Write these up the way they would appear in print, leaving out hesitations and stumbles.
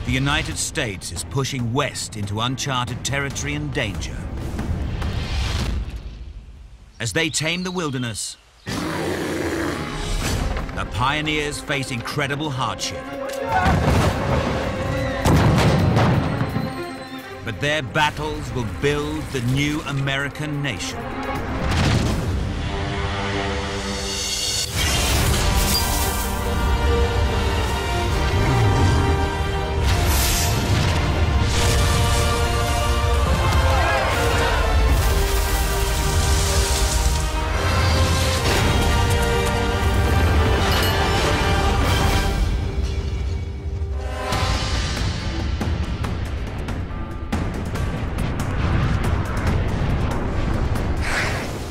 The United States is pushing west into uncharted territory and danger. As they tame the wilderness, the pioneers face incredible hardship. But their battles will build the new American nation.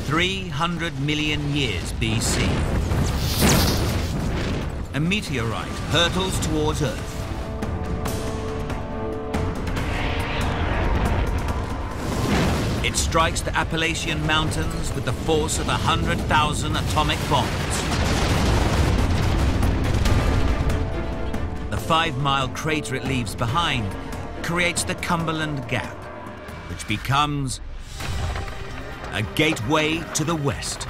$300 million years BC. A meteorite hurtles towards Earth. It strikes the Appalachian Mountains with the force of 100,000 atomic bombs. The 5-mile crater it leaves behind creates the Cumberland Gap, which becomes a gateway to the West.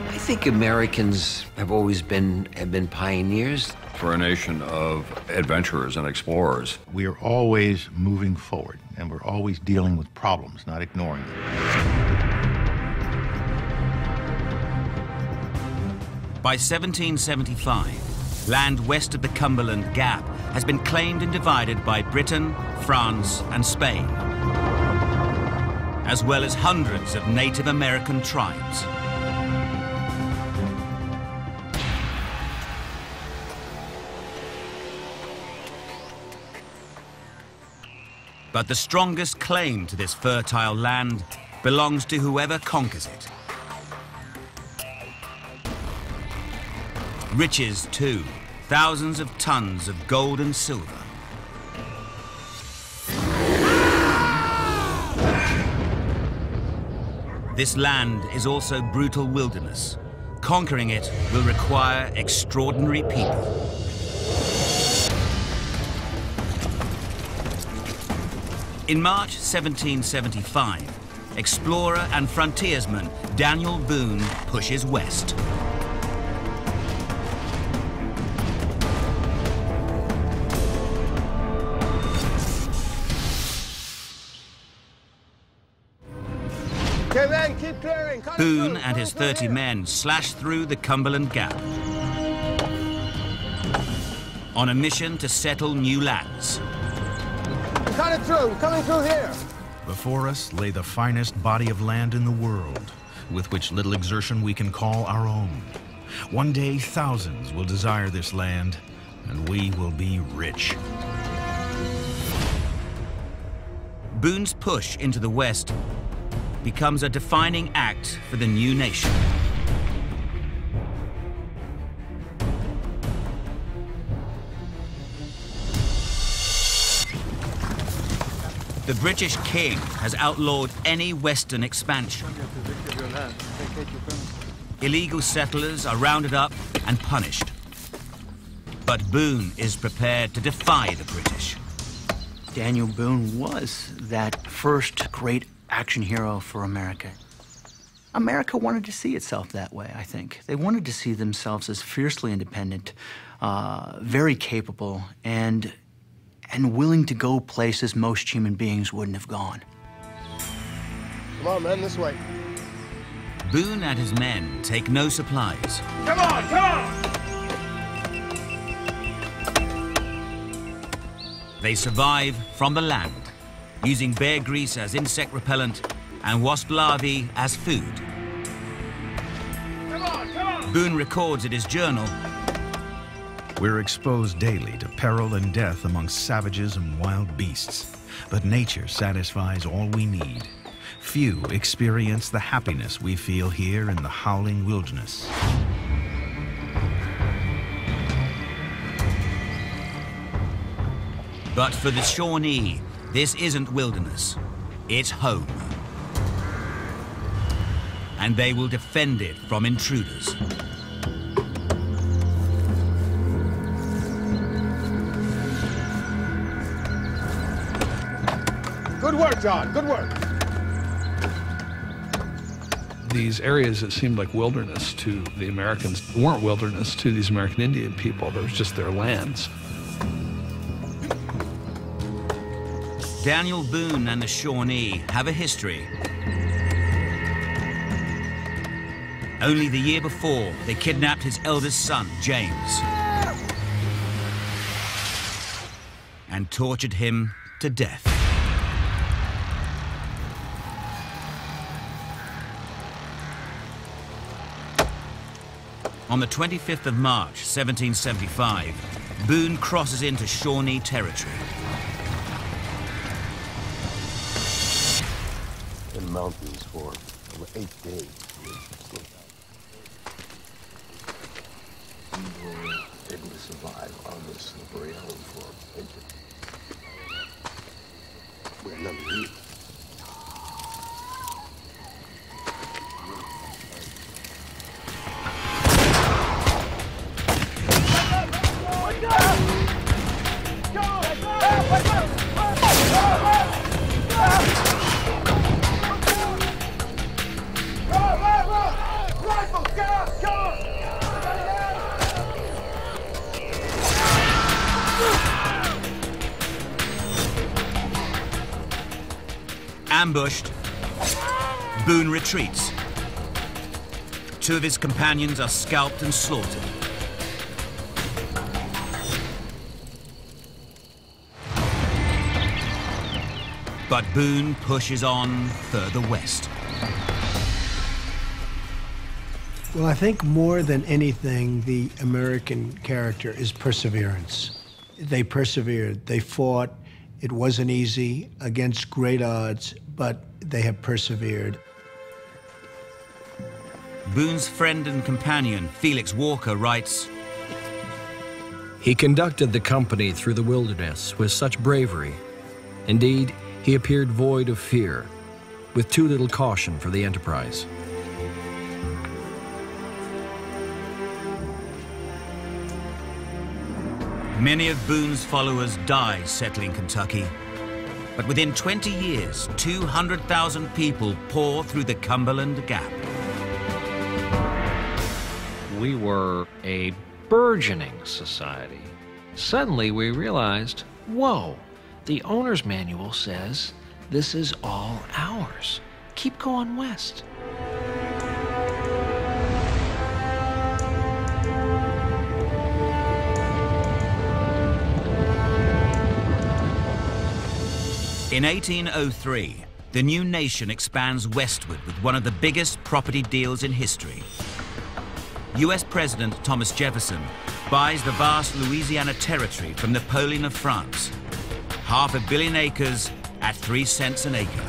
I think Americans have always been pioneers. For a nation of adventurers and explorers. We are always moving forward, and we're always dealing with problems, not ignoring them. By 1775, land west of the Cumberland Gap has been claimed and divided by Britain, France, and Spain, as well as hundreds of Native American tribes. But the strongest claim to this fertile land belongs to whoever conquers it. Riches, too, thousands of tons of gold and silver. This land is also brutal wilderness. Conquering it will require extraordinary people. In March 1775, explorer and frontiersman Daniel Boone pushes west. Okay, man, keep clearing. Boone and his 30 men slash through the Cumberland Gap on a mission to settle new lands. Cut it through, we're coming through here. Before us lay the finest body of land in the world, with which little exertion we can call our own. One day, thousands will desire this land, and we will be rich. Boone's push into the West becomes a defining act for the new nation. The British king has outlawed any Western expansion. Illegal settlers are rounded up and punished. But Boone is prepared to defy the British. Daniel Boone was that first great action hero for America. America wanted to see itself that way, I think. They wanted to see themselves as fiercely independent, very capable, and willing to go places most human beings wouldn't have gone. Come on, man, this way. Boone and his men take no supplies. Come on, come on! They survive from the land, using bear grease as insect repellent and wasp larvae as food. Come on, come on! Boone records in his journal, We're exposed daily to peril and death amongst savages and wild beasts, but nature satisfies all we need. Few experience the happiness we feel here in the howling wilderness. but for the Shawnee, this isn't wilderness, it's home. And they will defend it from intruders. Good work, John. Good work. These areas that seemed like wilderness to the Americans weren't wilderness to these American Indian people. That was just their lands. Daniel Boone and the Shawnee have a history. Only the year before, they kidnapped his eldest son, James, and tortured him to death. On the 25th of March, 1775, Boone crosses into Shawnee territory. In the mountains for over 8 days. We were able to survive on this slippery island for 8 days. We're none of you. Ambushed, Boone retreats. 2 of his companions are scalped and slaughtered. But Boone pushes on further west. Well, I think more than anything, the American character is perseverance. They persevered. They fought. It wasn't easy against great odds, but they have persevered. Boone's friend and companion, Felix Walker, writes, "He conducted the company through the wilderness with such bravery. Indeed, he appeared void of fear, with too little caution for the enterprise." Many of Boone's followers die settling Kentucky. But within 20 years, 200,000 people pour through the Cumberland Gap. We were a burgeoning society. Suddenly we realized, whoa, the owner's manual says this is all ours. Keep going west. In 1803, the new nation expands westward with one of the biggest property deals in history. US President Thomas Jefferson buys the vast Louisiana Territory from Napoleon of France. 500 million acres at 3 cents an acre.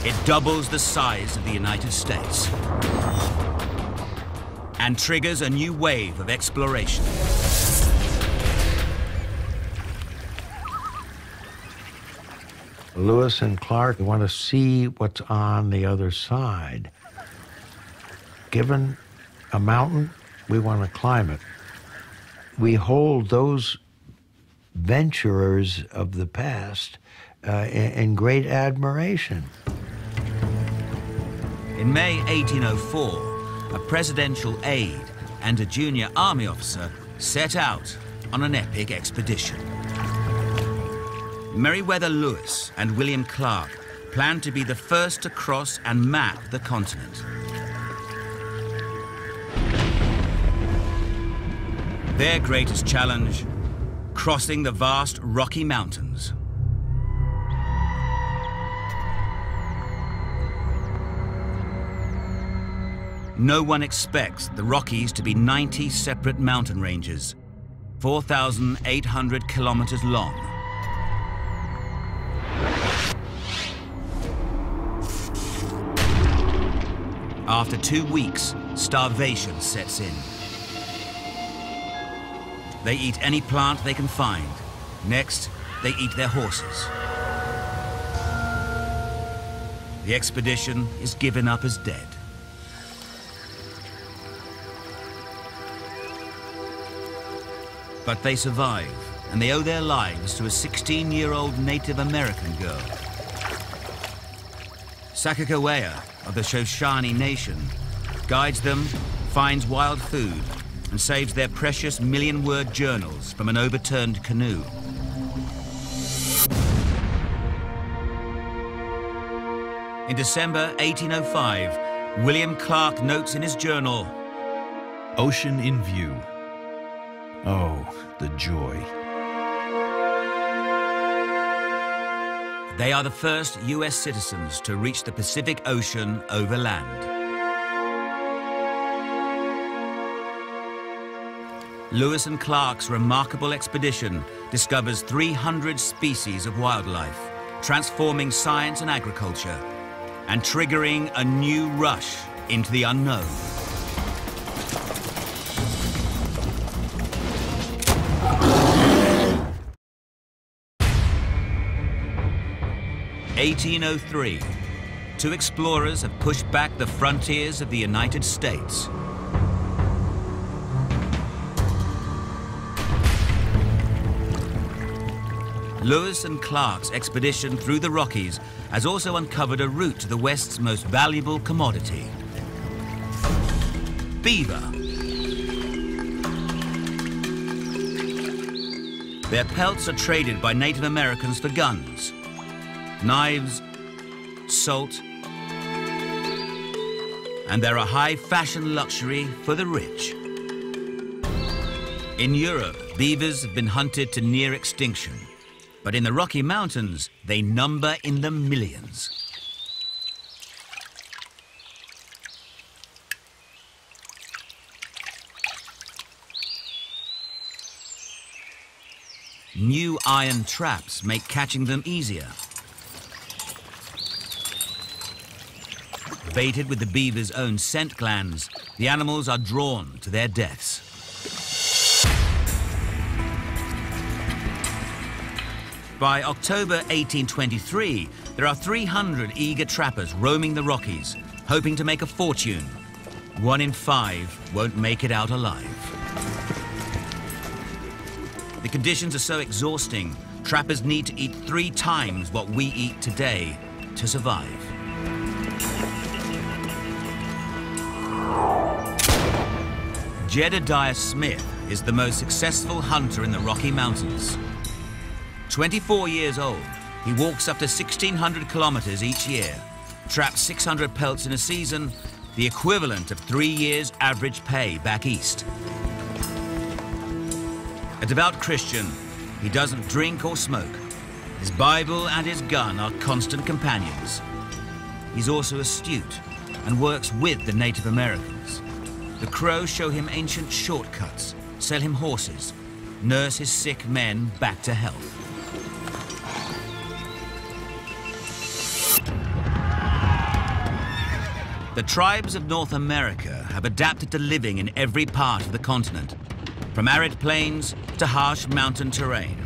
It doubles the size of the United States and triggers a new wave of exploration. Lewis and Clark want to see what's on the other side. Given a mountain, we want to climb it. We hold those venturers of the past in great admiration. In May 1804, a presidential aide and a junior army officer set out on an epic expedition. Meriwether Lewis and William Clark planned to be the first to cross and map the continent. Their greatest challenge, crossing the vast Rocky Mountains. No one expects the Rockies to be 90 separate mountain ranges, 4,800 kilometers long. After 2 weeks, starvation sets in. They eat any plant they can find. Next, they eat their horses. The expedition is given up as dead. But they survive and they owe their lives to a 16-year-old Native American girl. Sakakawea of the Shoshone Nation guides them, finds wild food, and saves their precious million-word journals from an overturned canoe. In December 1805, William Clark notes in his journal, Ocean in view. Oh, the joy. they are the first US citizens to reach the Pacific Ocean overland. Lewis and Clark's remarkable expedition discovers 300 species of wildlife, transforming science and agriculture, and triggering a new rush into the unknown. In 1803, two explorers have pushed back the frontiers of the United States. Lewis and Clark's expedition through the Rockies has also uncovered a route to the West's most valuable commodity: beaver. Their pelts are traded by Native Americans for guns, knives, salt, and they're a high fashion luxury for the rich. In Europe, beavers have been hunted to near extinction. But in the Rocky Mountains, they number in the millions. New iron traps make catching them easier. Baited with the beaver's own scent glands, the animals are drawn to their deaths. By October 1823, there are 300 eager trappers roaming the Rockies, hoping to make a fortune. 1 in 5 won't make it out alive. The conditions are so exhausting, trappers need to eat 3 times what we eat today to survive. Jedediah Smith is the most successful hunter in the Rocky Mountains. 24 years old, he walks up to 1,600 kilometers each year, traps 600 pelts in a season, the equivalent of 3 years' average pay back east. A devout Christian, he doesn't drink or smoke. His Bible and his gun are constant companions. He's also astute and works with the Native Americans. The Crow show him ancient shortcuts, sell him horses, nurse his sick men back to health. The tribes of North America have adapted to living in every part of the continent, from arid plains to harsh mountain terrain.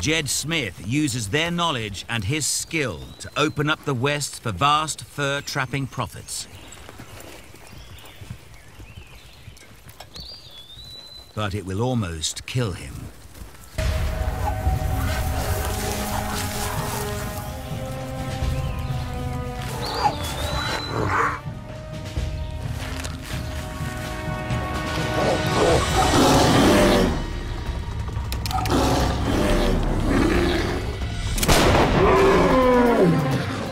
Jed Smith uses their knowledge and his skill to open up the West for vast fur trapping profits. But it will almost kill him.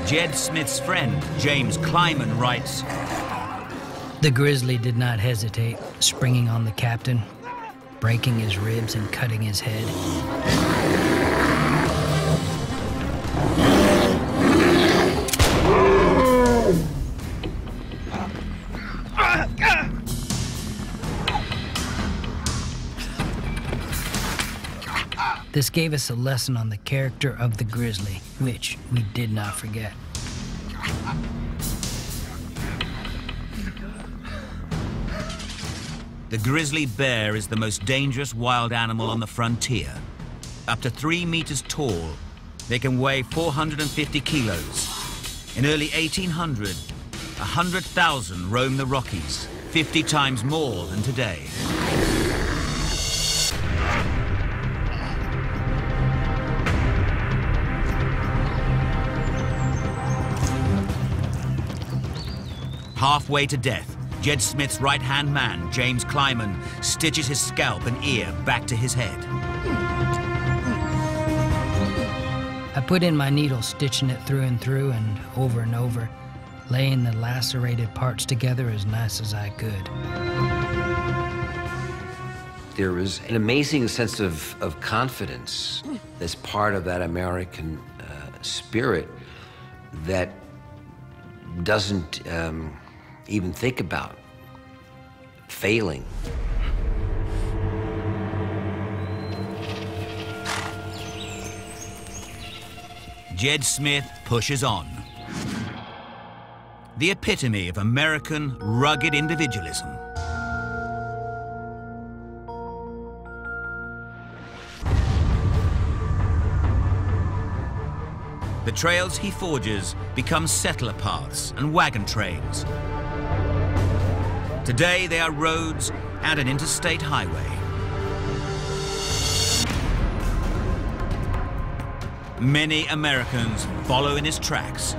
Jed Smith's friend, James Kleiman, writes, "The grizzly did not hesitate, springing on the captain, breaking his ribs and cutting his head. This gave us a lesson on the character of the grizzly, which we did not forget. The grizzly bear is the most dangerous wild animal on the frontier. Up to 3 meters tall, they can weigh 450 kilos. In early 1800, 100,000 roam the Rockies, 50 times more than today. Halfway to death, Jed Smith's right-hand man, James Kleiman, stitches his scalp and ear back to his head. I put in my needle, stitching it through and over, laying the lacerated parts together as nice as I could. There was an amazing sense of confidence as part of that American spirit that doesn't even think about failing. Jed Smith pushes on. The epitome of American rugged individualism. The trails he forges become settler paths and wagon trains. Today they are roads and an interstate highway. Many Americans follow in his tracks.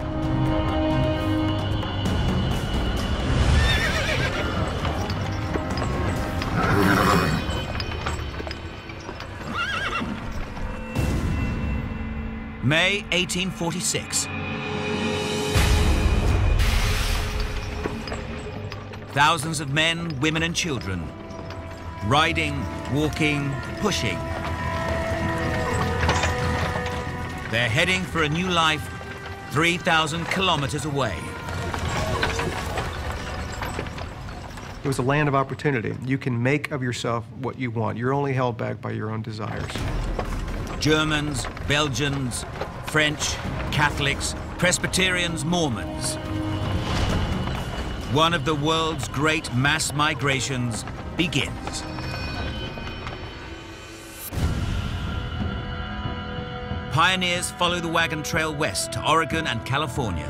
May 1846. Thousands of men, women and children, riding, walking, pushing. They're heading for a new life 3,000 kilometers away. It was a land of opportunity. You can make of yourself what you want. You're only held back by your own desires. Germans, Belgians, French, Catholics, Presbyterians, Mormons. One of the world's great mass migrations begins. Pioneers follow the wagon trail west to Oregon and California.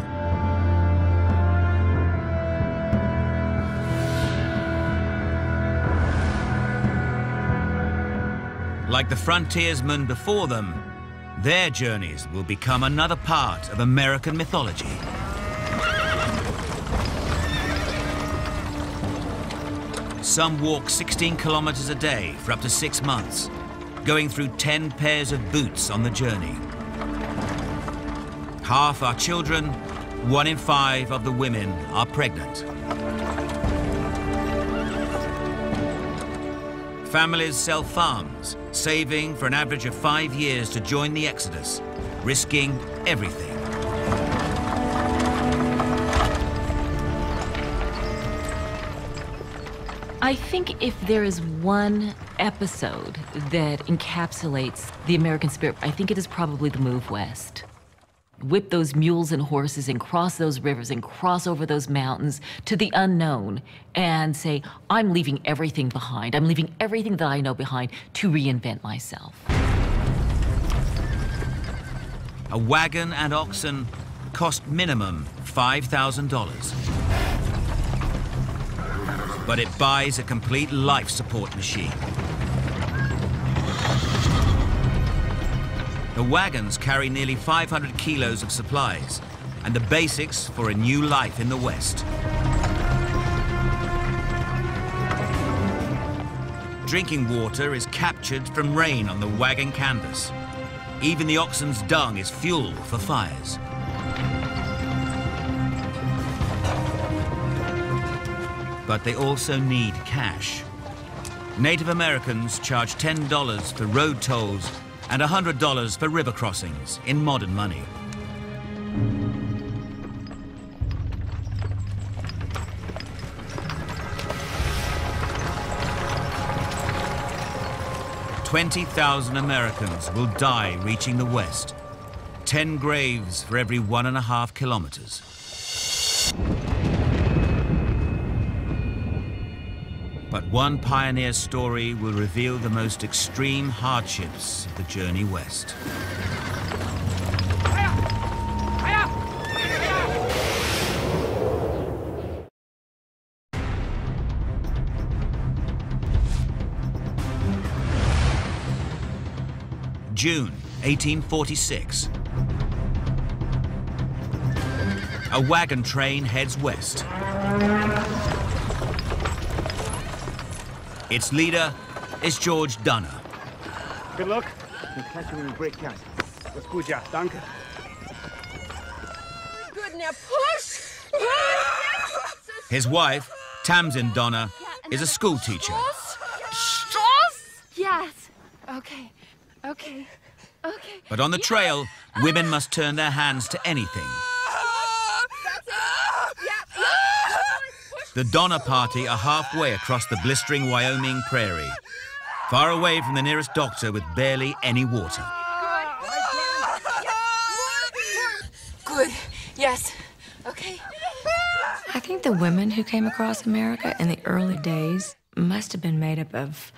Like the frontiersmen before them, their journeys will become another part of American mythology. Some walk 16 kilometers a day for up to 6 months, going through 10 pairs of boots on the journey. Half are children, 1 in 5 of the women are pregnant. Families sell farms, saving for an average of 5 years to join the exodus, risking everything. I think if there is one episode that encapsulates the American spirit, I think it is probably the move west. Whip those mules and horses and cross those rivers and cross over those mountains to the unknown and say, I'm leaving everything behind. I'm leaving everything that I know behind to reinvent myself. A wagon and oxen cost minimum $5,000. But it buys a complete life support machine. The wagons carry nearly 500 kilos of supplies and the basics for a new life in the West. Drinking water is captured from rain on the wagon canvas. Even the oxen's dung is fuel for fires. But they also need cash. Native Americans charge $10 for road tolls and $100 for river crossings in modern money. $20,000 Americans will die reaching the West. 10 graves for every 1.5 kilometers. But one pioneer story will reveal the most extreme hardships of the journey west. June 1846. A wagon train heads west. Its leader is George Donner. Good luck. We'll catch you when we break camp. That's good, ja. Danke. Good, now push! His wife, Tamsin Donner, is a school teacher. Straws? Yes. Okay. Okay. Okay. But on the trail, women must turn their hands to anything. The Donner Party are halfway across the blistering Wyoming prairie, far away from the nearest doctor with barely any water. Good. Yes. Okay. I think the women who came across America in the early days must have been made up of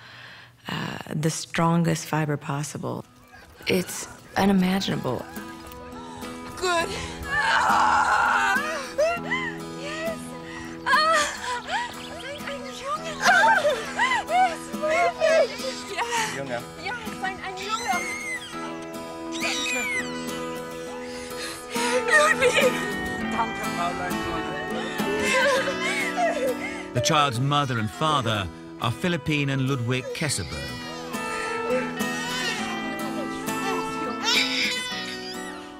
the strongest fiber possible. It's unimaginable. Good. Yes. Ein Junge. Junge. Ja, ein Junge. Ludwig. Danke, Fräulein. The child's mother and father are Philippine and Ludwig Kesselberg.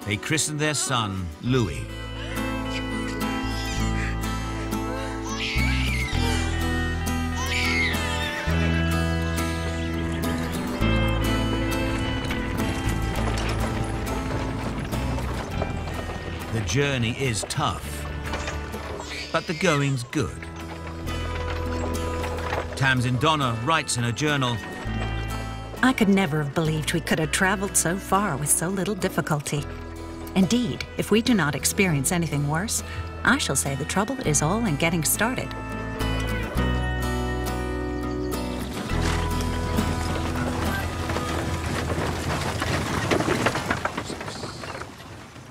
They christened their son Louis. The journey is tough, but the going's good. Tamsin Donner writes in her journal, I could never have believed we could have traveled so far with so little difficulty. Indeed, if we do not experience anything worse, I shall say the trouble is all in getting started.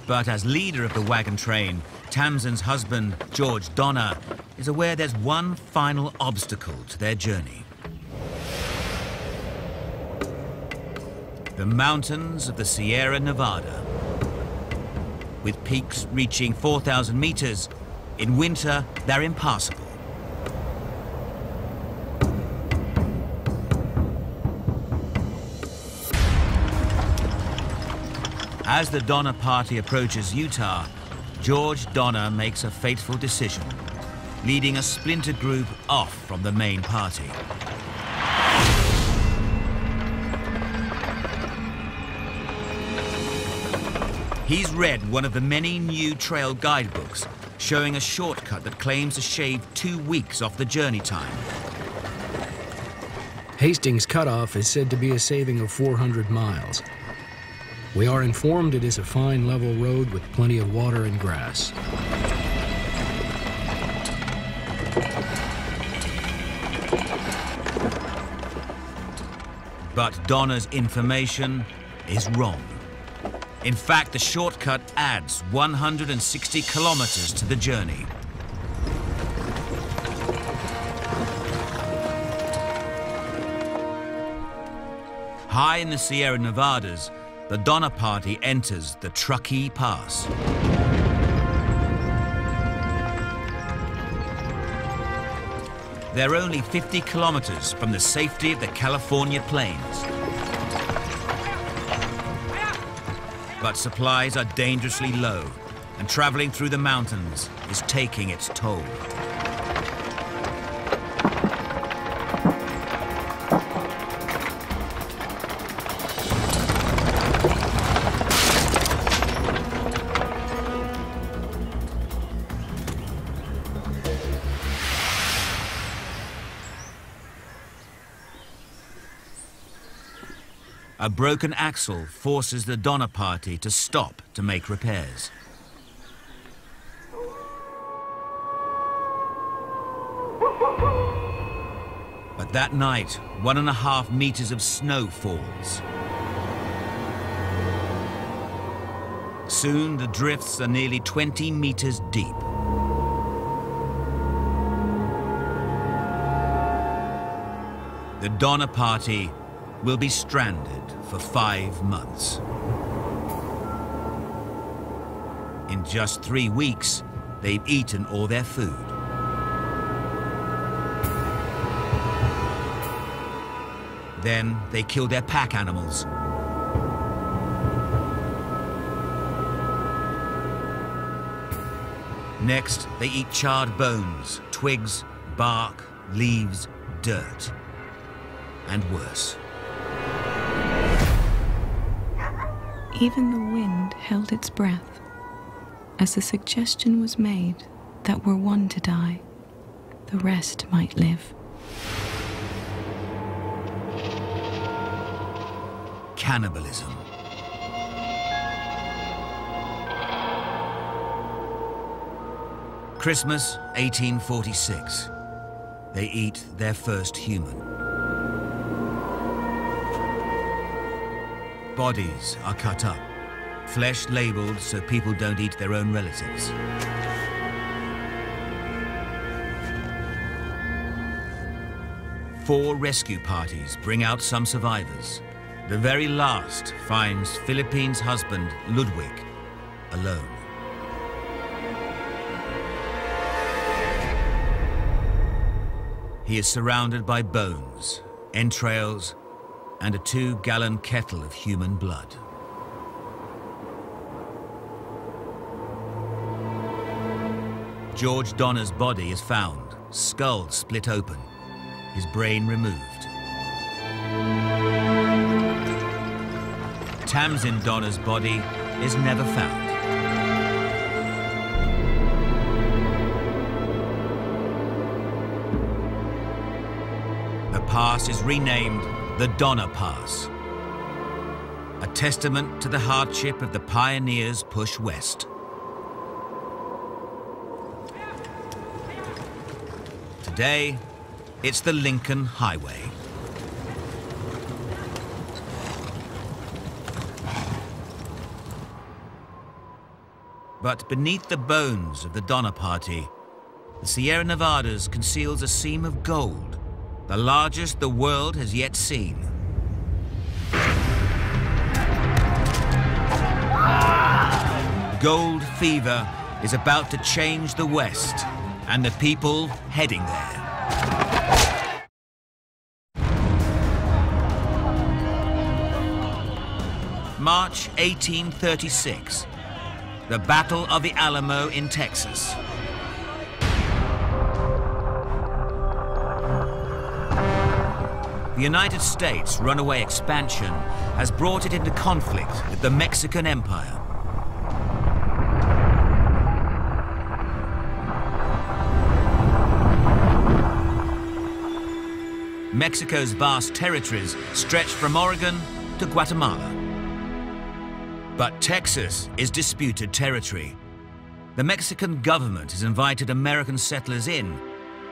But as leader of the wagon train, Tamsin's husband, George Donner, is aware there's one final obstacle to their journey. The mountains of the Sierra Nevada. With peaks reaching 4,000 meters, in winter they're impassable. As the Donner Party approaches Utah, George Donner makes a fateful decision, leading a splinter group off from the main party. He's read one of the many new trail guidebooks showing a shortcut that claims to shave 2 weeks off the journey time. Hastings Cutoff is said to be a saving of 400 miles. We are informed it is a fine level road with plenty of water and grass. But Donner's information is wrong. In fact, the shortcut adds 160 kilometers to the journey. High in the Sierra Nevadas, the Donner Party enters the Truckee Pass. They're only 50 kilometers from the safety of the California plains. But supplies are dangerously low, and traveling through the mountains is taking its toll. A broken axle forces the Donner Party to stop to make repairs. But that night, 1.5 meters of snow falls. Soon the drifts are nearly 20 meters deep. The Donner Party will be stranded for 5 months. In just 3 weeks, they've eaten all their food. Then they kill their pack animals. Next, they eat charred bones, twigs, bark, leaves, dirt, and worse. Even the wind held its breath as the suggestion was made that were one to die, the rest might live. Cannibalism. Christmas, 1846. They eat their first human. Bodies are cut up, flesh labeled so people don't eat their own relatives. Four rescue parties bring out some survivors. The very last finds Philippine's husband, Ludwig, alone. He is surrounded by bones, entrails, and a 2-gallon kettle of human blood. George Donner's body is found, skull split open, his brain removed. Tamsin Donner's body is never found. The pass is renamed the Donner Pass, a testament to the hardship of the pioneers' push west. Today, it's the Lincoln Highway. But beneath the bones of the Donner Party, the Sierra Nevadas conceals a seam of gold, the largest the world has yet seen. Gold fever is about to change the West and the people heading there. March 1836, the Battle of the Alamo in Texas. The United States' runaway expansion has brought it into conflict with the Mexican Empire. Mexico's vast territories stretch from Oregon to Guatemala. But Texas is disputed territory. The Mexican government has invited American settlers in,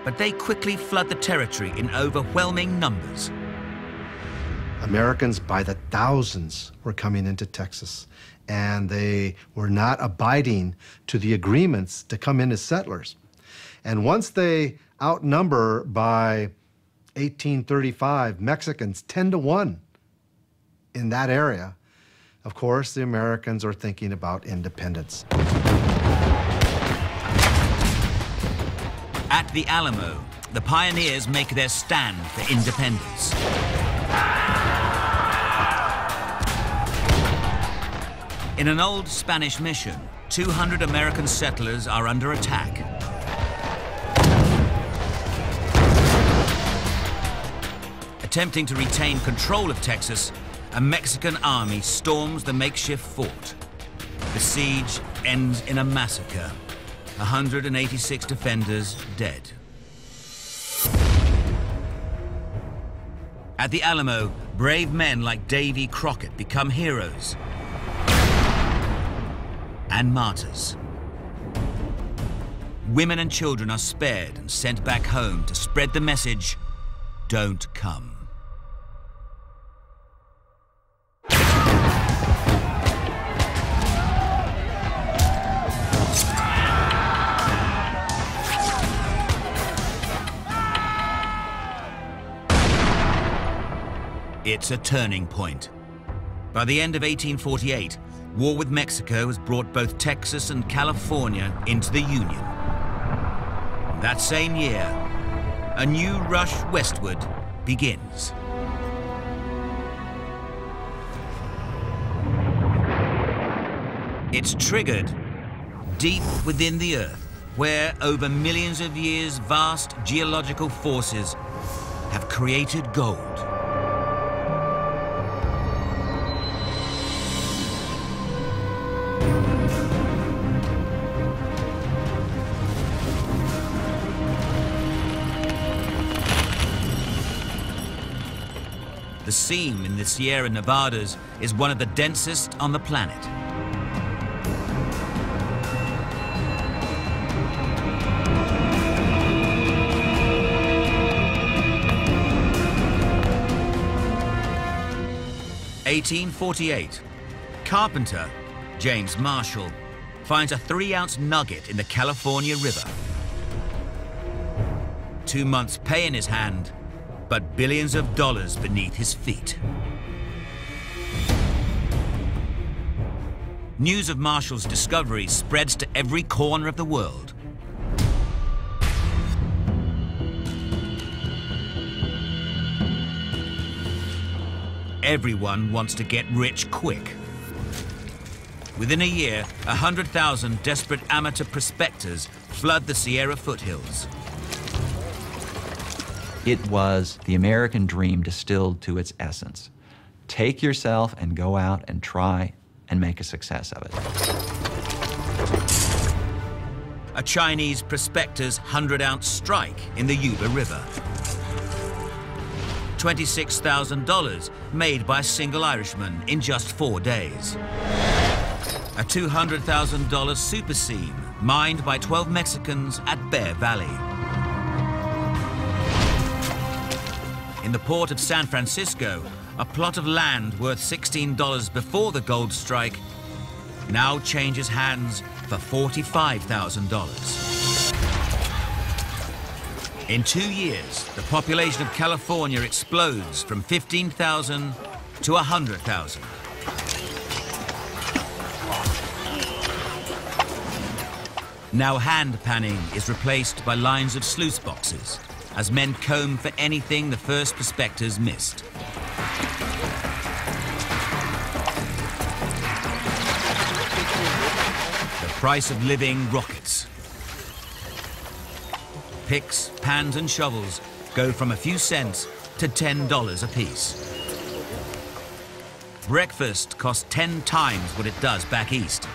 but they quickly flood the territory in overwhelming numbers. Americans by the thousands were coming into Texas, and they were not abiding to the agreements to come in as settlers. And once they outnumber by 1835 Mexicans 10-1 in that area, of course, the Americans are thinking about independence. At the Alamo, the pioneers make their stand for independence. In an old Spanish mission, 200 American settlers are under attack. Attempting to retain control of Texas, a Mexican army storms the makeshift fort. The siege ends in a massacre. 186 defenders dead. At the Alamo, brave men like Davy Crockett become heroes and martyrs. Women and children are spared and sent back home to spread the message, don't come. It's a turning point. By the end of 1848, war with Mexico has brought both Texas and California into the Union. That same year, a new rush westward begins. It's triggered deep within the Earth, where over millions of years, vast geological forces have created gold. The seam in the Sierra Nevadas is one of the densest on the planet. In 1848, carpenter James Marshall finds a 3-ounce nugget in the California River. 2 months' pay in his hand, but billions of dollars beneath his feet. News of Marshall's discovery spreads to every corner of the world. Everyone wants to get rich quick. Within a year, 100,000 desperate amateur prospectors flood the Sierra foothills. It was the American dream distilled to its essence. Take yourself and go out and try and make a success of it. A Chinese prospector's 100-ounce strike in the Yuba River. $26,000 made by a single Irishman in just 4 days. A $200,000 super seam mined by 12 Mexicans at Bear Valley. In the port of San Francisco, a plot of land worth $16 before the gold strike now changes hands for $45,000. In 2 years, the population of California explodes from 15,000 to 100,000. Now hand panning is replaced by lines of sluice boxes, as men comb for anything the first prospectors missed. The price of living rockets. Picks, pans, and shovels go from a few cents to $10 apiece. Breakfast costs 10 times what it does back east,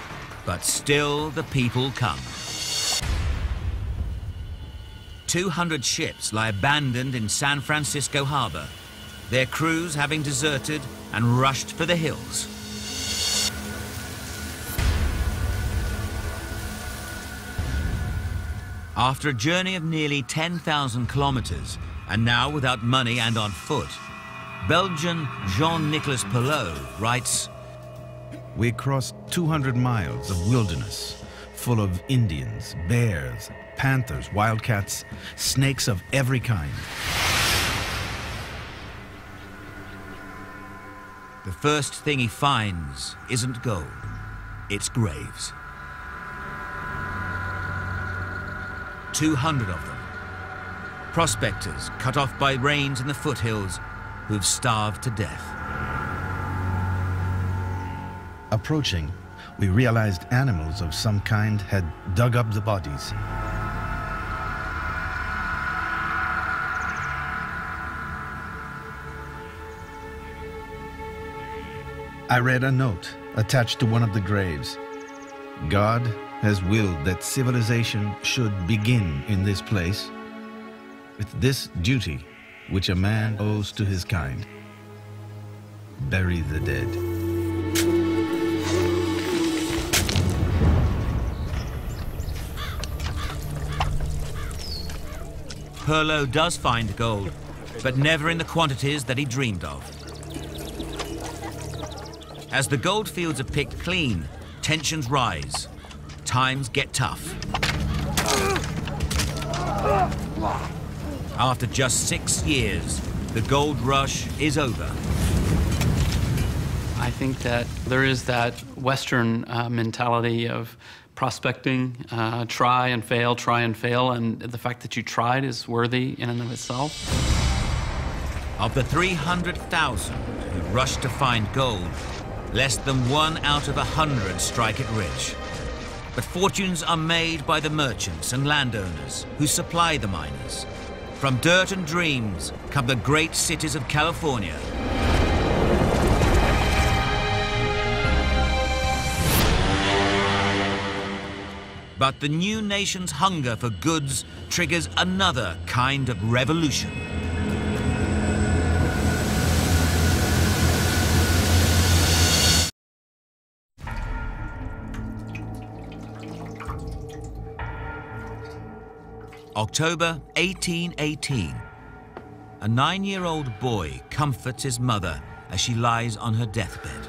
but still the people come. 200 ships lie abandoned in San Francisco harbor, their crews having deserted and rushed for the hills. After a journey of nearly 10,000 kilometers, and now without money and on foot, Belgian Jean-Nicolas Pelot writes, "We crossed 200 miles of wilderness, full of Indians, bears, panthers, wildcats, snakes of every kind." The first thing he finds isn't gold, it's graves. 200 of them. Prospectors cut off by rains in the foothills who've starved to death. Approaching, we realized animals of some kind had dug up the bodies. I read a note attached to one of the graves. God has willed that civilization should begin in this place with this duty which a man owes to his kind: bury the dead. Pelot does find gold, but never in the quantities that he dreamed of. As the gold fields are picked clean, tensions rise. Times get tough. After just 6 years, the gold rush is over. I think that there is that Western mentality of prospecting, try and fail, and the fact that you tried is worthy in and of itself. Of the 300,000 who rush to find gold, less than 1 out of 100 strike it rich. But fortunes are made by the merchants and landowners who supply the miners. From dirt and dreams come the great cities of California. But the new nation's hunger for goods triggers another kind of revolution. October 1818. A 9-year-old boy comforts his mother as she lies on her deathbed.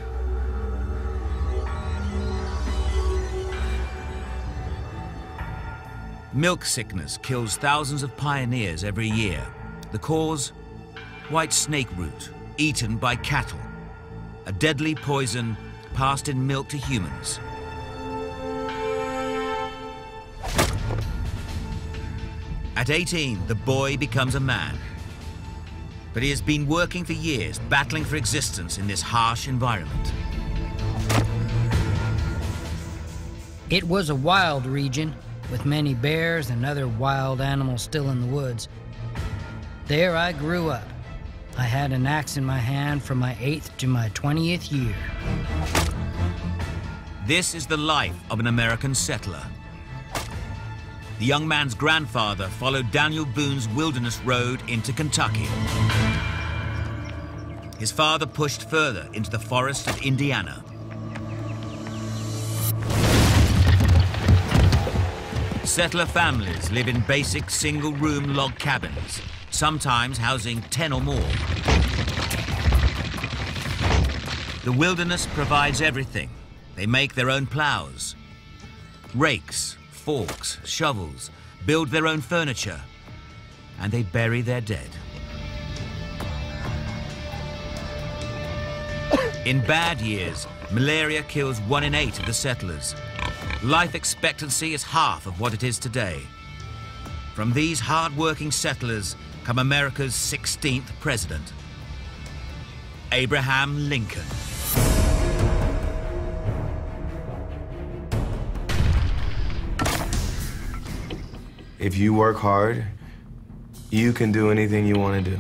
Milk sickness kills thousands of pioneers every year. The cause? White snake root, eaten by cattle. A deadly poison passed in milk to humans. At 18, the boy becomes a man. But he has been working for years, battling for existence in this harsh environment. It was a wild region, with many bears and other wild animals still in the woods. There I grew up. I had an axe in my hand from my 8th to my 20th year. This is the life of an American settler. The young man's grandfather followed Daniel Boone's wilderness road into Kentucky. His father pushed further into the forests of Indiana. Settler families live in basic single-room log cabins, sometimes housing 10 or more. The wilderness provides everything. They make their own plows, rakes, forks, shovels, build their own furniture, and they bury their dead. In bad years, malaria kills 1 in 8 of the settlers. Life expectancy is half of what it is today. From these hard-working settlers come America's 16th president, Abraham Lincoln. If you work hard, you can do anything you want to do.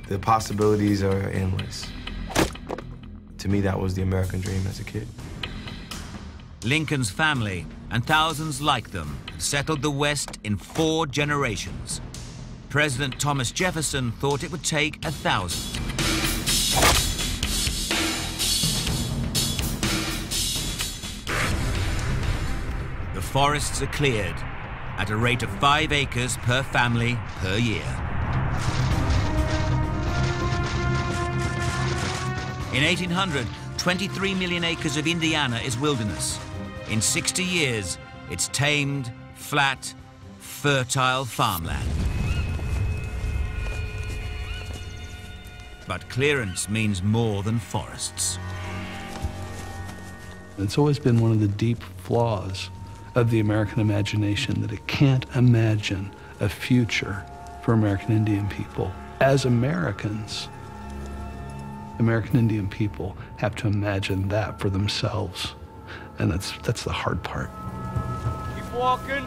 The possibilities are endless. To me, that was the American dream as a kid. Lincoln's family, and thousands like them, settled the West in 4 generations. President Thomas Jefferson thought it would take 1,000. The forests are cleared at a rate of 5 acres per family per year. In 1800, 23 million acres of Indiana is wilderness. In 60 years, it's tamed, flat, fertile farmland. But clearance means more than forests. It's always been one of the deep flaws of the American imagination that it can't imagine a future for American Indian people. As Americans, American Indian people have to imagine that for themselves. And that's the hard part. Keep walking.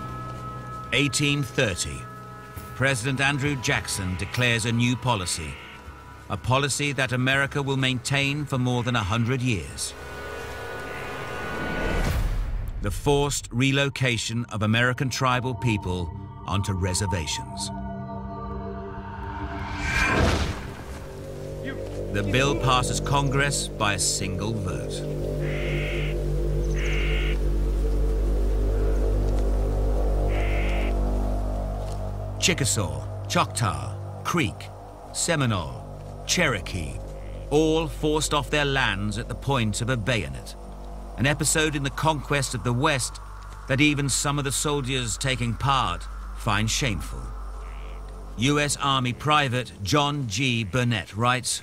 1830. President Andrew Jackson declares a new policy. A policy that America will maintain for more than 100 years. The forced relocation of American tribal people onto reservations. The bill passes Congress by a single vote. Chickasaw, Choctaw, Creek, Seminole, Cherokee, all forced off their lands at the point of a bayonet. An episode in the conquest of the West that even some of the soldiers taking part find shameful. U.S. Army Private John G. Burnett writes,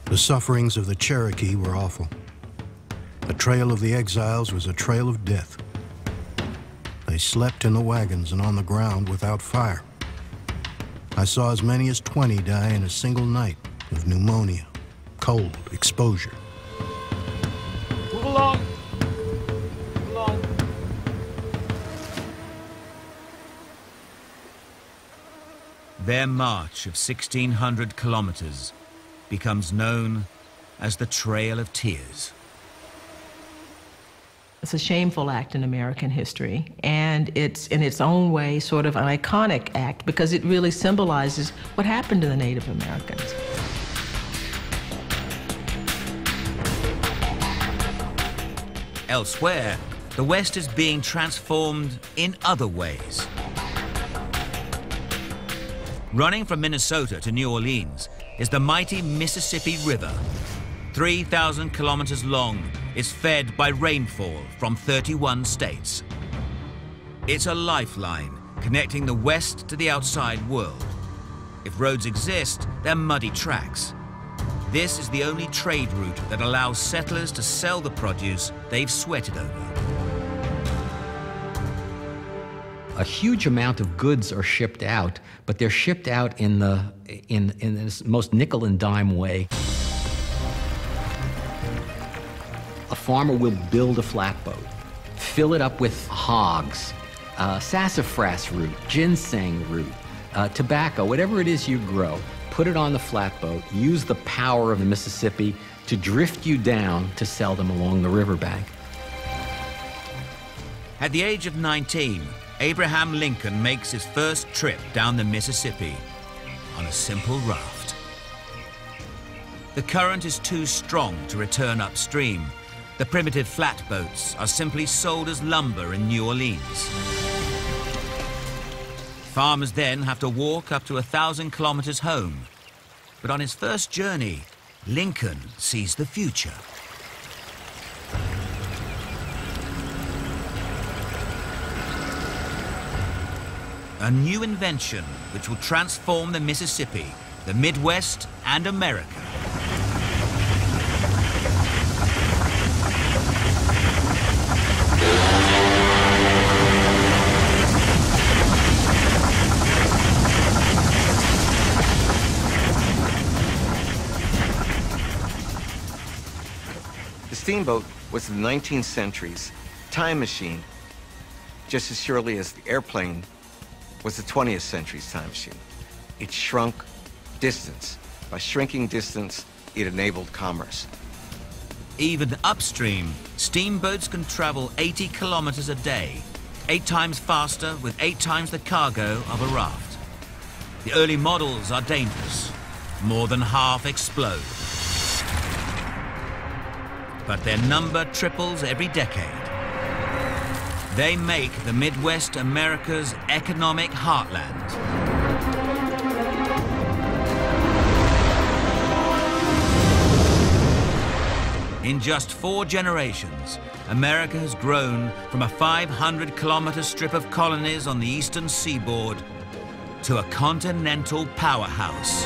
"The sufferings of the Cherokee were awful. The trail of the exiles was a trail of death. They slept in the wagons and on the ground without fire. I saw as many as 20 die in a single night of pneumonia, cold, exposure." Move along. Move along. Their march of 1,600 kilometers becomes known as the Trail of Tears. It's a shameful act in American history, and it's in its own way sort of an iconic act because it really symbolizes what happened to the Native Americans. Elsewhere, the West is being transformed in other ways. Running from Minnesota to New Orleans is the mighty Mississippi River. 3,000 kilometers long, is fed by rainfall from 31 states. It's a lifeline connecting the West to the outside world. If roads exist, they're muddy tracks. This is the only trade route that allows settlers to sell the produce they've sweated over. A huge amount of goods are shipped out, but they're shipped out in this most nickel and dime way. A farmer will build a flatboat, fill it up with hogs, sassafras root, ginseng root, tobacco, whatever it is you grow, put it on the flatboat, use the power of the Mississippi to drift you down to sell them along the riverbank. At the age of 19, Abraham Lincoln makes his first trip down the Mississippi on a simple raft. The current is too strong to return upstream. The primitive flatboats are simply sold as lumber in New Orleans. Farmers then have to walk up to 1,000 kilometers home. But on his first journey, Lincoln sees the future. A new invention which will transform the Mississippi, the Midwest, and America. The steamboat was the 19th century's time machine, just as surely as the airplane was the 20th century's time machine. It shrunk distance. By shrinking distance, it enabled commerce. Even upstream, steamboats can travel 80 kilometers a day, 8 times faster with 8 times the cargo of a raft. The early models are dangerous. More than half explode. But their number triples every decade. They make the Midwest America's economic heartland. In just 4 generations, America has grown from a 500-kilometer strip of colonies on the eastern seaboard to a continental powerhouse.